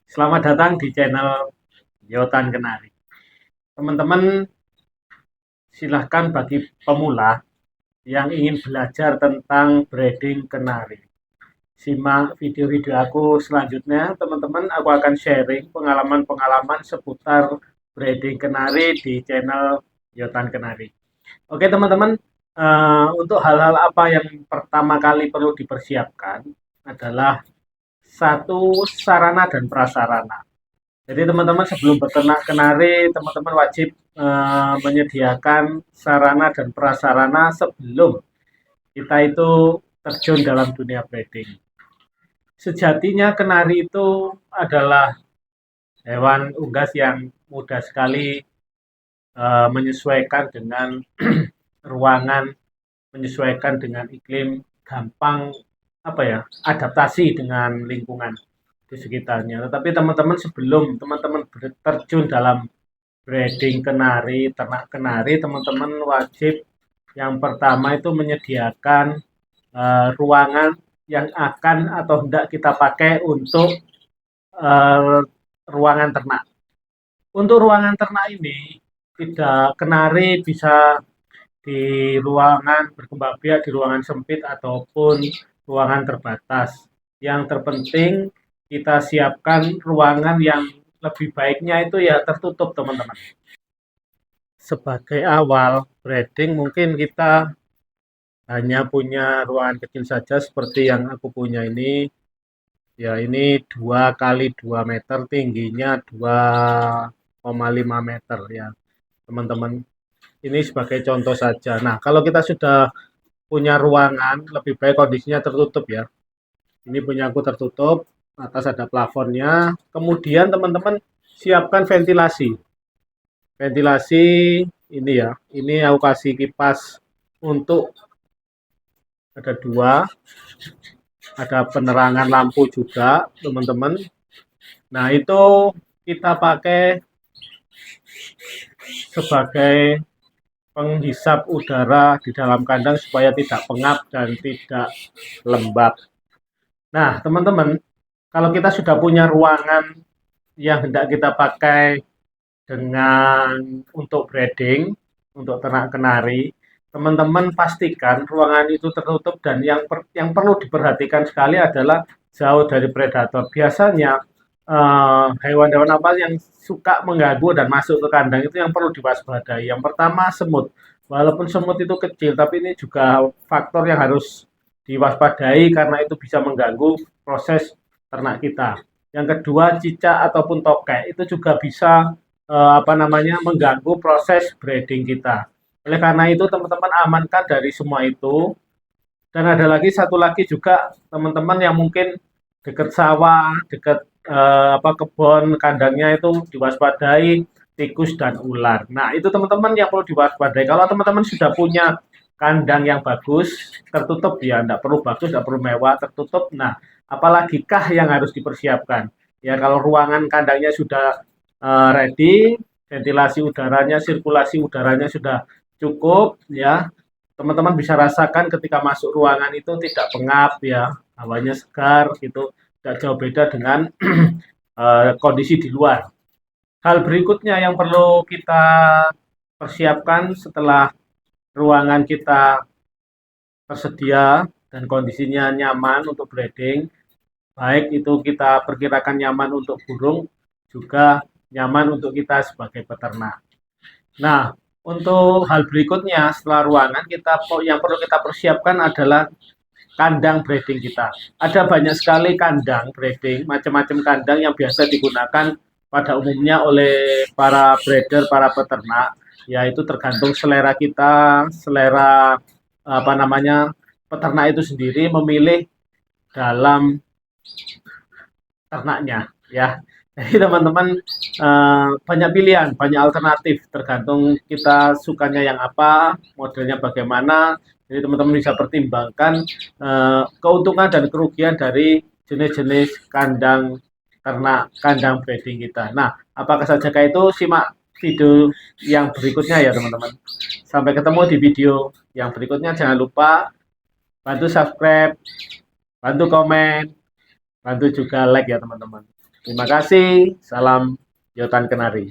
Selamat datang di channel Yotan Kenari. Teman-teman, silahkan bagi pemula yang ingin belajar tentang breeding kenari. Simak video-video aku selanjutnya, teman-teman. Aku akan sharing pengalaman-pengalaman seputar breeding kenari di channel Yotan Kenari. Oke, teman-teman, untuk hal-hal apa yang pertama kali perlu dipersiapkan adalah satu, sarana dan prasarana. Jadi teman-teman sebelum beternak kenari, teman-teman wajib menyediakan sarana dan prasarana sebelum kita itu terjun dalam dunia breeding. Sejatinya kenari itu adalah hewan unggas yang mudah sekali menyesuaikan dengan ruangan, menyesuaikan dengan iklim, gampang adaptasi dengan lingkungan di sekitarnya. Tetapi teman-teman sebelum teman-teman terjun dalam breeding kenari, ternak kenari, teman-teman wajib yang pertama itu menyediakan ruangan yang akan atau hendak kita pakai untuk uh, ruangan ternak. Untuk ruangan ternak ini, tidak kenari bisa di ruangan berkembang biak, di ruangan sempit ataupun ruangan terbatas. Yang terpenting kita siapkan ruangan yang lebih baiknya itu ya tertutup, teman-teman. Sebagai awal breeding mungkin kita hanya punya ruangan kecil saja seperti yang aku punya ini. Ya ini 2 kali 2 meter, tingginya 2,5 meter ya teman-teman. Ini sebagai contoh saja. Nah, kalau kita sudah punya ruangan, lebih baik kondisinya tertutup ya. Ini punya aku tertutup, atas ada plafonnya. Kemudian teman-teman siapkan ventilasi. Ventilasi ini ya, ini aku kasih kipas untuk ada 2, ada penerangan lampu juga teman-teman. Nah itu kita pakai sebagai penghisap udara di dalam kandang supaya tidak pengap dan tidak lembab. Nah, teman-teman, kalau kita sudah punya ruangan yang hendak kita pakai dengan untuk breeding, untuk ternak kenari, teman-teman pastikan ruangan itu tertutup dan yang perlu diperhatikan sekali adalah jauh dari predator. Biasanya hewan-hewan apa yang suka mengganggu dan masuk ke kandang itu yang perlu diwaspadai. Yang pertama semut. Walaupun semut itu kecil, tapi ini juga faktor yang harus diwaspadai karena itu bisa mengganggu proses ternak kita. Yang kedua cicak ataupun tokek itu juga bisa mengganggu proses breeding kita. Oleh karena itu teman-teman amankan dari semua itu. Dan ada lagi satu lagi juga teman-teman yang mungkin dekat sawah, dekat kebun, kandangnya itu diwaspadai tikus dan ular. Nah, itu teman-teman yang perlu diwaspadai. Kalau teman-teman sudah punya kandang yang bagus, tertutup ya, tidak perlu bagus, tidak perlu mewah, tertutup. Nah, apalagi kah yang harus dipersiapkan? Ya, kalau ruangan kandangnya sudah ready, ventilasi udaranya, sirkulasi udaranya sudah cukup, ya, teman-teman bisa rasakan ketika masuk ruangan itu tidak pengap ya, hawanya segar gitu, tidak jauh beda dengan kondisi di luar. Hal berikutnya yang perlu kita persiapkan setelah ruangan kita tersedia dan kondisinya nyaman untuk breeding, baik itu kita perkirakan nyaman untuk burung, juga nyaman untuk kita sebagai peternak. Nah, untuk hal berikutnya setelah ruangan kita yang perlu kita persiapkan adalah kandang breeding kita. Ada banyak sekali kandang breeding, macam-macam kandang yang biasa digunakan pada umumnya oleh para breeder, para peternak. Yaitu tergantung selera kita, selera peternak itu sendiri memilih dalam ternaknya ya. Jadi teman-teman banyak pilihan, banyak alternatif tergantung kita sukanya yang apa, modelnya bagaimana. Jadi teman-teman bisa pertimbangkan keuntungan dan kerugian dari jenis-jenis kandang ternak, kandang breeding kita. Nah, apakah saja itu simak video yang berikutnya ya teman-teman. Sampai ketemu di video yang berikutnya. Jangan lupa bantu subscribe, bantu komen, bantu juga like ya teman-teman. Terima kasih. Salam Yotan Kenari.